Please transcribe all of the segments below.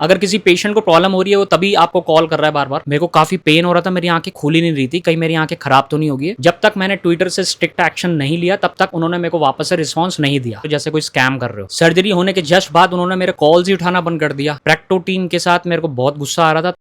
अगर किसी पेशेंट को प्रॉब्लम हो रही है वो तभी आपको कॉल कर रहा है बार बार। मेरे को काफी पेन हो रहा था, मेरी आंखें खुल ही नहीं रही थी, कहीं मेरी आंखें खराब तो नहीं होगी। जब तक मैंने ट्विटर से स्ट्रिक्ट एक्शन नहीं लिया तब तक उन्होंने मेरे को वापस से रिस्पॉन्स नहीं दिया, तो जैसे कोई स्कैम कर रहे हो। सर्जरी होने के जस्ट बाद उन्होंने मेरे कॉल्स ही उठाना बंद कर दिया। प्रैक्टो टीम के साथ मेरे को बहुत गुस्सा आ रहा था।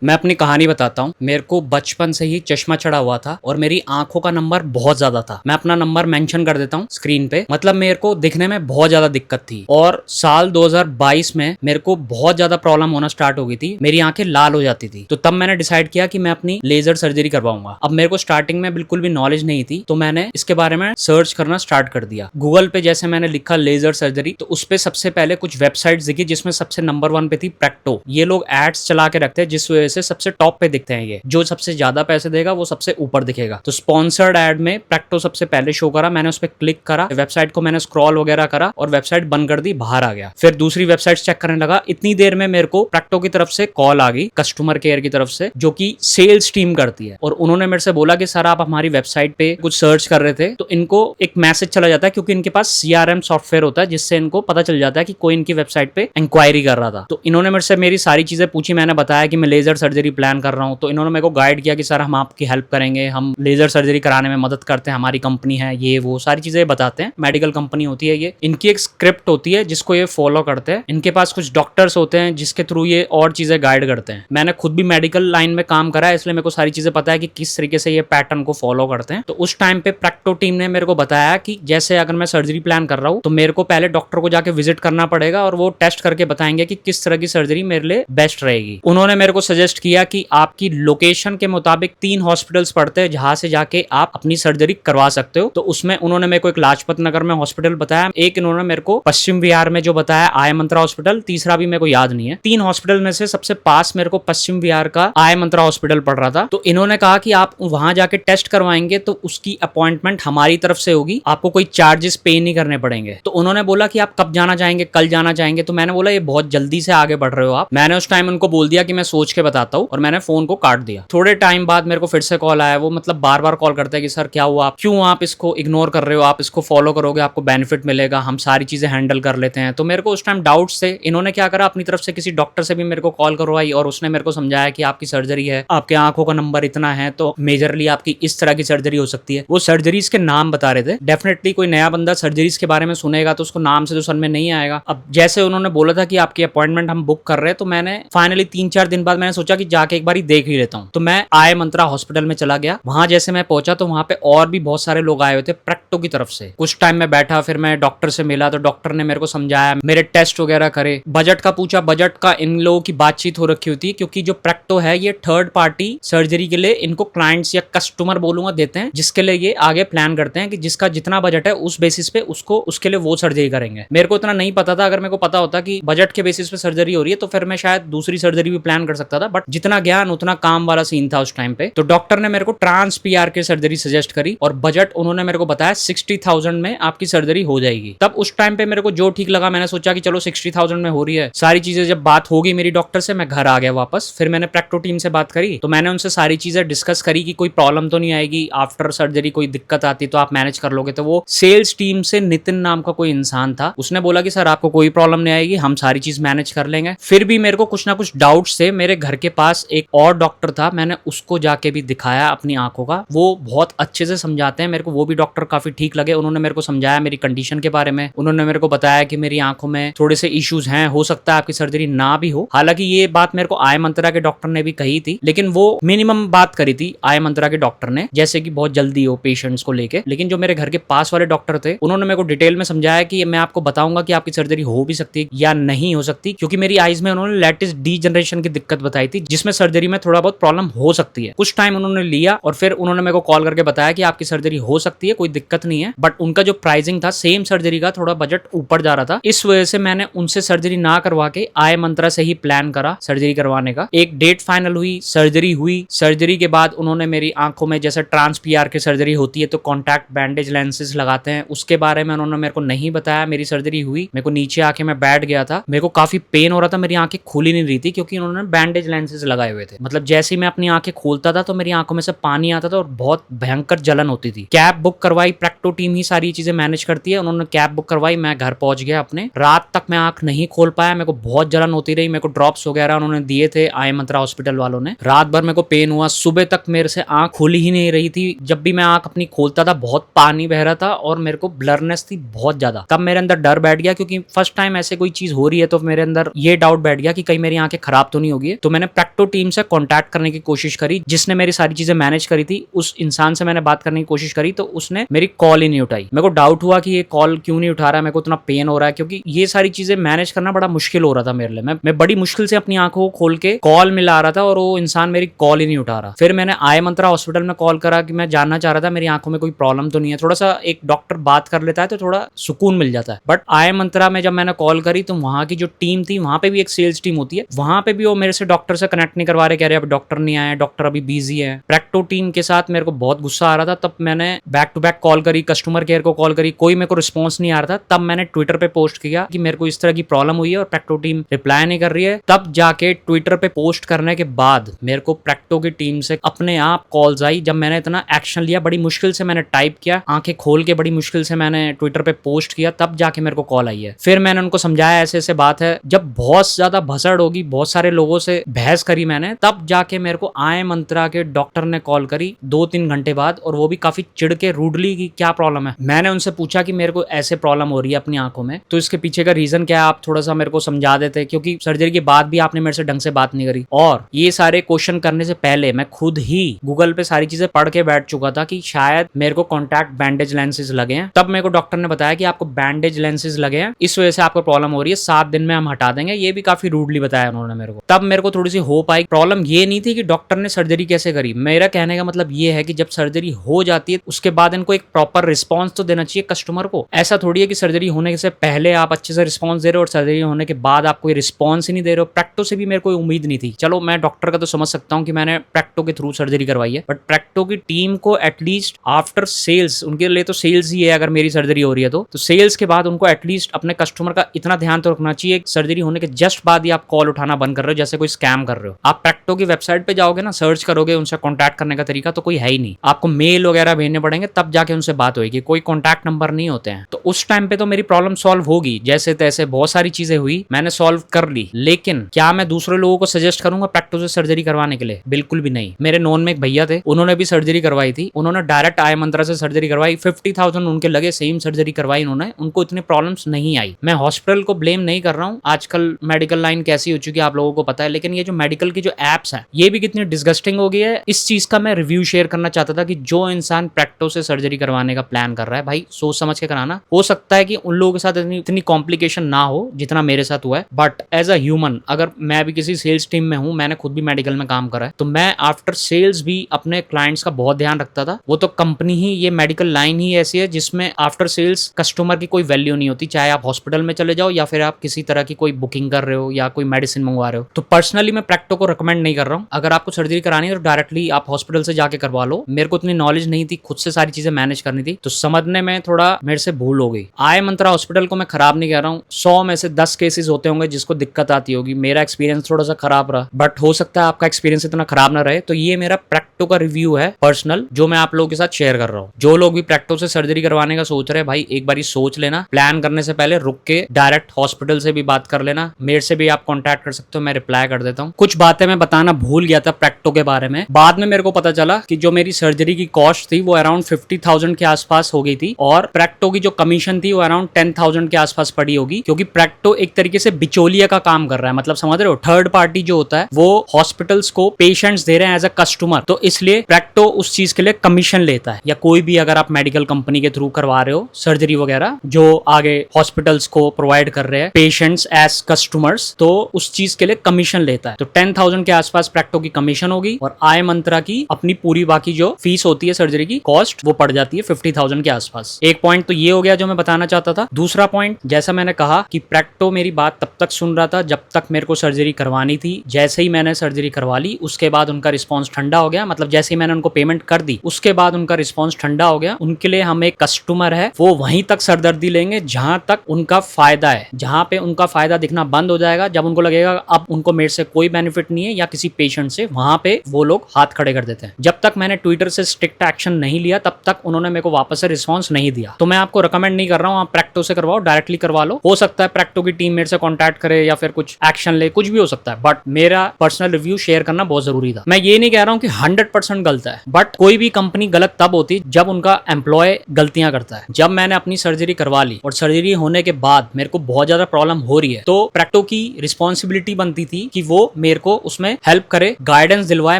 मैं अपनी कहानी बताता हूँ। मेरे को बचपन से ही चश्मा चढ़ा हुआ था और मेरी आंखों का नंबर बहुत ज्यादा था। मैं अपना नंबर मेंशन कर देता हूँ स्क्रीन पे। मतलब मेरे को दिखने में बहुत ज्यादा दिक्कत थी और साल 2022 में मेरे को बहुत ज्यादा प्रॉब्लम होना स्टार्ट हो गई थी, मेरी आंखें लाल हो जाती थी। तो तब मैंने डिसाइड किया कि मैं अपनी लेजर सर्जरी करवाऊंगा। अब मेरे को स्टार्टिंग में बिल्कुल भी नॉलेज नहीं थी, तो मैंने इसके बारे में सर्च करना स्टार्ट कर दिया। गूगल पे जैसे मैंने लिखा लेजर सर्जरी, तो उस पे सबसे पहले कुछ वेबसाइट दिखी जिसमें सबसे नंबर 1 पे थी प्रैक्टो। ये लोग एड्स चला के रखते हैं जिस वजह से सबसे टॉप पे दिखते हैं। ये जो सबसे ज्यादा पैसे देगा वो सबसे ऊपर दिखेगा। तो स्पॉन्सर्ड एड में प्रैक्टो सबसे पहले शो करा। मैंने उस पर क्लिक करा, वेबसाइट को मैंने स्क्रॉल वगैरह करा और वेबसाइट बंद कर दी, बाहर आ गया। फिर दूसरी वेबसाइट चेक करने लगा। इतनी देर में मेरे को प्रैक्टो की तरफ से कॉल आ गई, कस्टमर केयर की तरफ से, जो कि सेल्स टीम करती है। और उन्होंने मेरे से बोला कि सर आप हमारी वेबसाइट पे कुछ सर्च कर रहे थे, तो इनको एक मैसेज चला जाता है क्योंकि इनके पास CRM सॉफ्टवेयर होता है जिससे इनको पता चल जाता है कि कोई इनकी वेबसाइट पे इंक्वायरी कर रहा था। तो इन्होंने मेरे से मेरी सारी चीजें पूछी। मैंने बताया कि मैं लेजर सर्जरी प्लान कर रहा हूँ। तो इन्होंने मेरे को गाइड किया कि सर हम आपकी हेल्प करेंगे, हम लेजर सर्जरी कराने में मदद करते हैं, हमारी कंपनी है, ये वो सारी चीजें बताते हैं। मेडिकल कंपनी होती है ये, इनकी एक स्क्रिप्ट होती है जिसको ये फॉलो करते हैं। इनके पास कुछ डॉक्टर्स होते हैं जिसके थ्रू ये और चीजें गाइड करते हैं। मैंने खुद भी मेडिकल लाइन में काम करा है, इसलिए मेरे को सारी चीजें पता है कि किस तरीके से ये पैटर्न को फॉलो करते हैं। तो उस टाइम पे प्रैक्टो टीम ने मेरे को बताया कि जैसे अगर मैं सर्जरी प्लान कर रहा हूँ तो मेरे को पहले डॉक्टर को जाके विजिट करना पड़ेगा और वो टेस्ट करके बताएंगे कि किस तरह की सर्जरी मेरे लिए बेस्ट रहेगी। उन्होंने मेरे को सजेस्ट किया कि आपकी लोकेशन के मुताबिक 3 हॉस्पिटल्स पड़ते हैं जहां से जाके आप अपनी सर्जरी करवा सकते हो। तो उसमें उन्होंने मेरे को एक लाजपत नगर में हॉस्पिटल बताया, एक इन्होंने मेरे को पश्चिम विहार में जो बताया आय मंत्रा हॉस्पिटल, तीसरा भी मेरे को याद नहीं है। 3 हॉस्पिटल में से सबसे पास मेरे को पश्चिम विहार का आय मंत्रा हॉस्पिटल पड़ रहा था। तो इन्होंने कहा कि आप वहां जाके टेस्ट करवाएंगे तो उसकी अपॉइंटमेंट हमारी तरफ से होगी, आपको कोई चार्जेस पे नहीं करने पड़ेंगे। तो उन्होंने बोला कि आप कब जाना चाहेंगे, कल जाना चाहेंगे। तो मैंने बोला ये बहुत जल्दी से आगे बढ़ रहे हो आप। मैंने उस टाइम उनको बोल दिया कि मैं सोच के बताता हूँ और मैंने फोन को काट दिया। थोड़े टाइम बाद मेरे को फिर से कॉल आया। वो मतलब बार बार कॉल करते हैं कि सर क्या हुआ, क्यों आप इसको इग्नोर कर रहे हो, आप इसको फॉलो करोगे आपको बेनिफिट मिलेगा, हम सारी चीजें हैंडल कर लेते हैं। तो मेरे को उस टाइम डाउट्स थे। इन्होंने क्या करा, अपनी तरफ से किसी डॉक्टर से भी मेरे को कॉल करवाई और उसने मेरे को समझाया कि आपकी सर्जरी है, आपके आंखों का नंबर इतना है, तो मेजरली आपकी इस तरह की सर्जरी हो सकती है। वो सर्जरीज के नाम बता रहे थे। डेफिनेटली कोई नया बंदा सर्जरीज के बारे में सुनेगा तो उसको नाम से तो समझ में नहीं आएगा। अब जैसे उन्होंने बोला था कि आपकी अपॉइंटमेंट हम बुक कर रहे हैं, तो मैंने फाइनली 3-4 दिन बाद मैंने सोचा कि जाके एक बार देख ही लेता हूँ। तो मैं आय मंत्रा हॉस्पिटल में चला गया। वहां जैसे मैं पहुंचा तो वहां पे और भी बहुत सारे लोग आए हुए थे प्रैक्टो की तरफ से। कुछ टाइम में बैठा, फिर मैं डॉक्टर से मिला तो डॉक्टर ने मेरे को समझाया, मेरे टेस्ट वगैरह करे, बजट का पूछा। बजट का इन लोगों की बातचीत हो रखी होती है क्योंकि जो प्रैक्टो है ये थर्ड पार्टी सर्जरी के लिए इनको क्लाइंट्स या कस्टमर बोलूंगा देते हैं, जिसके लिए ये आगे प्लान करते हैं कि जिसका जितना बजट है उस बेसिस पे उसको उसके लिए वो सर्जरी करेंगे। मेरे को इतना नहीं पता था। अगर मेरे को पता होता कि बजट के बेसिस पे सर्जरी हो रही है तो फिर मैं शायद दूसरी सर्जरी भी प्लान कर सकता था, बट जितना ज्ञान उतना काम वाला सीन था उस टाइम पे। तो डॉक्टर ने मेरे को ट्रांस PRK सर्जरी सजेस्ट करी और बजट उन्होंने मेरे को बताया 60,000 में आपकी सर्जरी हो जाएगी। तब उस टाइम पे मेरे को जो ठीक लगा, मैंने सोचा कि चलो 60,000 में हो रही है। सारी चीजें जब बात होगी मेरी डॉक्टर से, मैं घर आ गया वापस। फिर मैंने प्रैक्टो टीम से बात करी तो मैंने उनसे सारी चीजें डिस्कस करी कि कोई प्रॉब्लम तो नहीं आएगी, आफ्टर सर्जरी कोई दिक्कत आती तो आप मैनेज कर लोगे। तो वो सेल्स टीम से नितिन नाम का कोई इंसान था, उसने बोला कि सर आपको कोई प्रॉब्लम नहीं आएगी, हम सारी चीज मैनेज कर लेंगे। फिर भी मेरे को कुछ ना कुछ डाउट्स थे। मेरे घर के पास एक और डॉक्टर था, मैंने उसको जाके भी दिखाया अपनी आंखों का। वो बहुत अच्छे से समझाते हैं मेरे को, वो भी डॉक्टर काफी ठीक लगे। उन्होंने मेरे को समझाया मेरी कंडीशन के बारे में। उन्होंने मेरे को बताया कि मेरी आंखों में थोड़े से इश्यूज हैं, हो सकता है आपकी सर्जरी ना भी हो। हालांकि ये बात मेरे को आय मंत्रा के डॉक्टर ने भी कही थी, लेकिन वो मिनिमम बात करी थी आय मंत्रा के डॉक्टर ने, जैसे कि बहुत जल्दी हो पेशेंट्स को लेके। लेकिन जो मेरे घर के पास वाले डॉक्टर थे उन्होंने मेरे को डिटेल में समझाया कि मैं आपको बताऊंगा कि आपकी सर्जरी हो भी सकती है या नहीं हो सकती, क्योंकि मेरी आईज में उन्होंने लेटेस्ट डीजनरेशन की दिक्कत बताई थी जिसमें सर्जरी में थोड़ा बहुत प्रॉब्लम हो सकती है। कुछ टाइम उन्होंने लिया और फिर उन्होंने मेरे को कॉल करके बताया कि आपकी सर्जरी हो सकती है, कोई दिक्कत नहीं है। बट उनका जो प्राइसिंग था सेम सर्जरी का थोड़ा बजट ऊपर जा रहा था, इस वजह से मैंने उनसे सर्जरी ना करवा के आय मंत्रा से ही प्लान करा सर्जरी करवाने का। एक डेट फाइनल हुई, सर्जरी हुई। सर्जरी के बाद उन्होंने मेरी आंखों में जैसे ट्रांस PRK सर्जरी होती है तो कॉन्टैक्ट बैंडेज लेंसेज लगाते हैं, उसके बारे में उन्होंने मेरे को नहीं बताया। मेरी सर्जरी हुई, मेरे को नीचे आके मैं बैठ गया था, मेरे को काफी पेन हो रहा था, मेरी आंखें खुल ही नहीं रही थी क्योंकि उन्होंने बैंडेज लेंसेज लगाए हुए थे। मतलब जैसे ही मैं अपनी आंखें खोलता था तो मेरी आंखों में से पानी आता था और बहुत भयंकर जलन होती थी। कैब बुक करवाई, प्रैक्टो टीम ही सारी चीजें मैनेज करती है, उन्होंने कैब बुक करवाई, मैं घर पहुंच गया अपने। रात तक मैं आंख नहीं खोल पाया, मेरे को बहुत जलन होती रही, मेरे को ड्रॉप्स वगैरह उन्होंने दिए थे आई मंत्रा हॉस्पिटल वालों ने। रात भर मेरे को पेन हुआ, सुबह तक मेरे से आंख खुली ही नहीं रही थी। जब भी मैं आंख अपनी खोलता था बहुत पानी बह रहा था और मेरे को ब्लरनेस थी बहुत ज्यादा। तब मेरे अंदर डर बैठ गया, क्योंकि फर्स्ट टाइम ऐसे कोई चीज हो रही है तो मेरे अंदर ये डाउट बैठ गया कि कहीं मेरी आंखें खराब तो नहीं होगी। तो मैंने प्रैक्टो टीम से कांटेक्ट करने की कोशिश करी, जिसने मेरी सारी चीजें मैनेज करी थी। उस इंसान से मैंने बात करने की कोशिश करी तो उसने मेरी कॉल ही नहीं उठाई। मेरे को डाउट हुआ कि ये कॉल क्यों नहीं उठा रहा है, मेरे को इतना पेन हो रहा है, क्योंकि ये सारी चीजें मैनेज करना बड़ा मुश्किल हो रहा था मेरे लिए। मैं बड़ी मुश्किल से अपनी आंखों को खोल के कॉल मिला रहा था और वो इंसान मेरी कॉल ही नहीं उठा रहा। फिर मैंने आई मंत्रा हॉस्पिटल में कॉल करा कि मैं जानना चाह रहा था मेरी आंखों में कोई प्रॉब्लम तो नहीं है। थोड़ा सा एक डॉक्टर बात कर लेता है तो थोड़ा सुकून मिल जाता है। बट आई मंत्रा में जब मैंने कॉल करी तो वहां की जो टीम थी, वहां पे भी एक सेल्स टीम होती है, वहां पे भी वो मेरे से डॉक्टर से कनेक्ट नहीं करवा रहे, कह रहे अब डॉक्टर नहीं आए, डॉक्टर अभी बिजी है। प्रैक्टो टीम के साथ मेरे को बहुत गुस्सा आ रहा था। तब मैंने बैक टू बैक कॉल करी, कस्टमर केयर को कॉल करी, कोई मेरे को रिस्पॉन्स नहीं आ रहा था। तब मैंने ट्विटर पे पोस्ट किया कि मेरे को इस तरह की प्रॉब्लम हुई है और प्रैक्टो टीम रिप्लाई नहीं कर रही है। तब जाके ट्विटर पे पोस्ट करने के बाद मेरे को प्रैक्टो की टीम से अपने आप कॉल्स आई। जब मैंने इतना एक्शन लिया, बड़ी मुश्किल से मैंने टाइप किया, आंखें खोल के बड़ी मुश्किल से मैंने ट्विटर पे पोस्ट किया, तब जाके मेरे को कॉल आई है। फिर मैंने उनको समझाया ऐसे ऐसे बात है। जब बहुत ज्यादा भसड़ होगी, बहुत सारे लोगों से बहस करी मैंने, तब जाके मेरे को आई मंत्रा के डॉक्टर ने कॉल करी 2-3 घंटे बाद, और वो भी काफी चिढ़ के रूडली कि क्या प्रॉब्लम है। मैंने उनसे पूछा कि मेरे को ऐसे प्रॉब्लम हो रही है अपनी आंखों में, तो इसके पीछे का रीजन क्या है, आप थोड़ा सा मेरे को समझा देते, क्योंकि सर्जरी के बाद भी आपने मेरे से ढंग से बात नहीं करी। और ये सारे क्वेश्चन करने से पहले मैं खुद ही गूगल पे सारी चीजें पढ़ के बैठ चुका था कि शायद मेरे को कॉन्टैक्ट बैंडेज लेंसेज लगे हैं। तब मेरे को डॉक्टर ने बताया कि आपको बैंडेज लेंसेज लगे हैं, इस वजह से आपको प्रॉब्लम हो रही है, 7 दिन में हम हटा देंगे। ये भी काफी रूडली बताया उन्होंने मेरे को। तब मेरे को थोड़ी सी होप आई। प्रॉब्लम ये नहीं थी कि डॉक्टर ने सर्जरी कैसे करी, मेरा कहने का मतलब ये है कि जब सर्जरी हो जाती है उसके बाद इनको एक प्रॉपर रिस्पॉन्स तो देना चाहिए कस्टमर को। ऐसा थोड़ी है कि सर्जरी होने से पहले आप अच्छे से रिस्पॉन्स दे रहे हो और सर्जरी होने के बाद आप कोई रिस्पॉन्स ही नहीं दे रहे हो। प्रैक्टो से भी मेरे को उम्मीद नहीं थी। चलो मैं डॉक्टर का तो समझ सकता हूँ कि मैंने प्रैक्टो के थ्रू सर्जरी करवाई है, बट प्रैक्टो की टीम को एटलीस्ट आफ्टर सेल्स, उनके लिए तो सेल्स ही है अगर मेरी सर्जरी हो रही है तो सेल्स के बाद उनको एटलीस्ट अपने कस्टमर का इतना ध्यान तो रखना चाहिए। सर्जरी होने के जस्ट बाद ही आप कॉल उठाना बंद कर रहे हो, जैसे कोई स्कैम कर रहे हो। आप प्रैक्टो की वेबसाइट पे जाओगे ना, सर्च करोगे, उनसे कॉन्टैक्ट करने का तरीका तो कोई है ही नहीं, आपको मेल वगैरह भेजने पड़ेंगे, तब जाके उनसे बात होगी, कोई कॉन्टैक्ट नंबर नहीं होते हैं। तो उस टाइम पे तो मेरी प्रॉब्लम सॉल्व होगी, जैसे तैसे बहुत सारी चीजें हुई, मैंने सॉल्व कर ली। लेकिन क्या मैं दूसरे लोगों को सजेस्ट करूंगा प्रैक्टो से सर्जरी करवाने के लिए? बिल्कुल भी नहीं। मेरे नॉन में एक भैया थे, उन्होंने भी सर्जरी करवाई थी, उन्होंने डायरेक्ट आई मंत्रा से सर्जरी करवाई, 50,000 उनके लगे, सेम सर्जरी करवाई उन्होंने, उनको इतनी प्रॉब्लम्स नहीं आई। मैं हॉस्पिटल को ब्लेम नहीं कर रहा हूँ, आजकल मेडिकल लाइन कैसी हो चुकी है आप लोगों को पता है, लेकिन ये जो मेडिकल की जो एप्स है ये भी कितनी डिस्गस्टिंग हो गई है। इस चीज का मैं रिव्यू शेयर करना चाहता था कि जो इंसान प्रैक्टो से सर्जरी करवाने का प्लान कर रहा है, भाई सोच समझ के कराना। हो सकता है कि उन लोगों के साथ इतनी कॉम्प्लिकेशन ना हो जितना मेरे साथ हुआ है, बट एज अ ह्यूमन, अगर मैं भी किसी सेल्स टीम में हूं, मैंने खुद भी मेडिकल में काम करा है, तो मैं आफ्टर सेल्स भी अपने क्लाइंट्स का बहुत ध्यान रखता था। वो तो कंपनी ही, ये मेडिकल लाइन ही ऐसी है जिसमें आफ्टर सेल्स कस्टमर की कोई वैल्यू नहीं होती, चाहे आप हॉस्पिटल में चले जाओ या फिर आप किसी तरह की कोई बुकिंग कर रहे हो या कोई मेडिसिन मंगवा रहे हो। तो पर्सनली मैं प्रैक्टो को रिकमेंड नहीं कर रहा हूँ। अगर आपको सर्जरी करानी है तो डायरेक्टली आप हॉस्पिटल से जाके करवा लो। मेरे को इतनी नॉलेज नहीं थी, खुद से सारी चीजें मैनेज करनी थी, तो समझने में थोड़ा मेरे से भूल हो गई। आई मंत्रा हॉस्पिटल को मैं खराब नहीं कह रहा हूँ, 100 में से 10 केसेस होते होंगे जिसको दिक्कत आती होगी। मेरा एक्सपीरियंस थोड़ा सा खराब रहा, बट हो सकता है आपका एक्सपीरियंस इतना खराब ना रहे। तो ये मेरा प्रैक्टो का रिव्यू है पर्सनल, जो मैं आप लोगों के साथ शेयर कर रहा हूँ। जो लोग भी प्रैक्टो से सर्जरी करवाने का सोच रहे हैं, भाई एक बार सोच लेना, प्लान करने से पहले रुक के डायरेक्ट हॉस्पिटल से भी बात कर लेना। मेरे से भी आप कॉन्टैक्ट कर सकते हो, मैं रिप्लाई कर देता हूँ। कुछ बातें मैं बताना भूल गया था प्रैक्टो के बारे में। बाद में मेरे को पता चला कि जो मेरी सर्जरी की कॉस्ट थी वो अराउंड 50,000 के आसपास हो गई थी, और प्रैक्टो की जो कमीशन थी वो अराउंड 10,000 के आसपास पड़ी होगी, क्योंकि प्रैक्टो एक तरीके से बिचौलिया का काम कर रहा है। मतलब समझ रहे हो, थर्ड पार्टी जो होता है वो हॉस्पिटल्स को पेशेंट्स दे रहे हैं एज अ कस्टमर, तो इसलिए प्रैक्टो उस चीज के लिए कमीशन लेता है। या कोई भी अगर आप मेडिकल कंपनी के थ्रू करवा रहे हो सर्जरी वगैरह, जो आगे हॉस्पिटल्स को प्रोवाइड कर रहे हैं पेशेंट्स एज कस्टमर्स, तो उस चीज के लिए कमीशन लेता है। तो 10,000 के आसपास प्रैक्टो की कमीशन होगी, और आई मंत्रा की अपनी पूरी बाकी जो फीस होती है सर्जरी की कॉस्ट, वो पड़ जाती है 50,000 के आसपास। एक पॉइंट तो ये हो गया जो मैं बताना चाहता था। दूसरा पॉइंट, जैसा मैंने कहा कि प्रैक्टो मेरी बात तब तक सुन रहा था जब तक मेरे को सर्जरी करवानी थी। जैसे ही मैंने सर्जरी करवा ली उसके बाद उनका रिस्पॉन्स ठंडा हो गया। मतलब जैसे ही मैंने उनको पेमेंट कर दी उसके बाद उनका रिस्पॉन्स ठंडा हो गया। उनके लिए हम एक कस्टमर है, वो वहीं तक सरदर्दी लेंगे जहां तक उनका फायदा है। जहां पे उनका फायदा दिखना बंद हो जाएगा, जब उनको लगेगा अब उनको मेरे से कोई कोई बेनिफिट नहीं है या किसी पेशेंट से, वहां पे वो लोग हाथ खड़े कर देते हैं। जब तक मैंने ट्विटर से स्ट्रिक्ट एक्शन नहीं लिया तब तक उन्होंने मेरे को वापस से रिस्पॉन्स नहीं दिया। तो मैं आपको रिकमेंड नहीं कर रहा हूँ आप प्रैक्टो से करवाओ, डायरेक्टली करवा लो। हो सकता है प्रैक्टो की टीम मेरे से कॉन्टैक्ट करे या फिर कुछ एक्शन ले, कुछ भी हो सकता है, बट मेरा पर्सनल रिव्यू शेयर करना बहुत जरूरी था। मैं ये नहीं कह रहा हूँ कि 100% गलत है, बट कोई भी कंपनी गलत तब होती जब उनका एम्प्लॉय गलतियां करता है। जब मैंने अपनी सर्जरी करवा ली और सर्जरी होने के बाद मेरे को बहुत ज्यादा प्रॉब्लम हो रही है, तो प्रैक्टो की रिस्पॉन्सिबिलिटी बनती थी कि वो मेरे को उसमें हेल्प करे, गाइडेंस दिलवाए,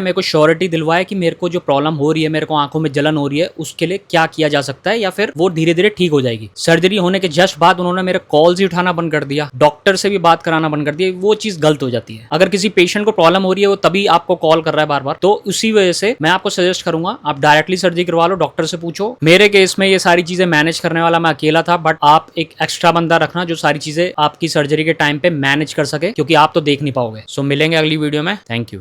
मेरे को श्योरिटी दिलवाए कि मेरे को जो प्रॉब्लम हो रही है, मेरे को आंखों में जलन हो रही है, उसके लिए क्या किया जा सकता है या फिर वो धीरे धीरे ठीक हो जाएगी। सर्जरी होने के जस्ट बाद उन्होंने मेरे कॉल्स ही उठाना बंद कर दिया, डॉक्टर से भी बात कराना बंद कर दिया। वो चीज गलत हो जाती है। अगर किसी पेशेंट को प्रॉब्लम हो रही है, वो तभी आपको कॉल कर रहा है बार बार, तो उसी वजह से मैं आपको सजेस्ट करूंगा आप डायरेक्टली सर्जरी करवा लो, डॉक्टर से पूछो। मेरे केस में ये सारी चीजें मैनेज करने वाला मैं अकेला था, बट आप एक एक्स्ट्रा बंदा रखना जो सारी चीजें आपकी सर्जरी के टाइम पे मैनेज कर सके, क्योंकि आप तो देख नहीं पाओगे। सो मिलेंगे अगली वीडियो में। Thank you.